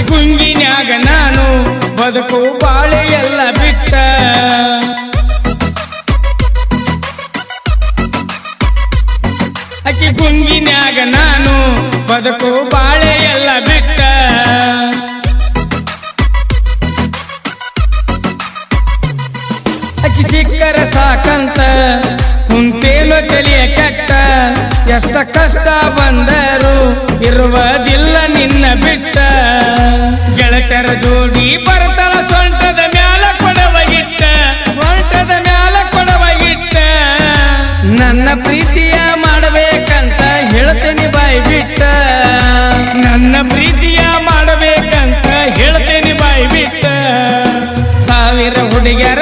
ಗುಂಗಿನ್ಯಾಗ ನಾನು ಬದುಕು ಬಾಳೆ ಎಲ್ಲ ಬಿಟ್ಟ ಅಕ್ಕಿ ಗುಂಗಿನ್ಯಾಗ ನಾನು ಬದುಕು ಬಾಳೆ ಎಲ್ಲ ಬಿಟ್ಟ ಅಕ್ಕಿ ಸಿಕ್ಕರ ಸಾಕಂತ ಕುಂತೇನು ತಲೆಯ ಕೆಟ್ಟ ಎಷ್ಟ ಕಷ್ಟ ಬಂದರು ಇರುವುದಿಲ್ಲ ನಿನ್ನ ಬಿಟ್ಟ ಗೆಳತರ ಜೋಡಿ ಬರ್ತಾಳ ಸೊಂಟದ ಮ್ಯಾಲ ಕೊಡವಾಗಿಟ್ಟ ಸೊಂಟದ ಮ್ಯಾಲ ಕೊಡವಾಗಿಟ್ಟ ನನ್ನ ಪ್ರೀತಿಯ ಮಾಡಬೇಕಂತ ಹೇಳ್ತೇನೆ ಬಾಯಿ ಬಿಟ್ಟ ನನ್ನ ಪ್ರೀತಿಯ ಮಾಡಬೇಕಂತ ಹೇಳ್ತೇನೆ ಬಾಯಿ ಬಿಟ್ಟ ಸಾವಿರ ಹುಡುಗಿಯರ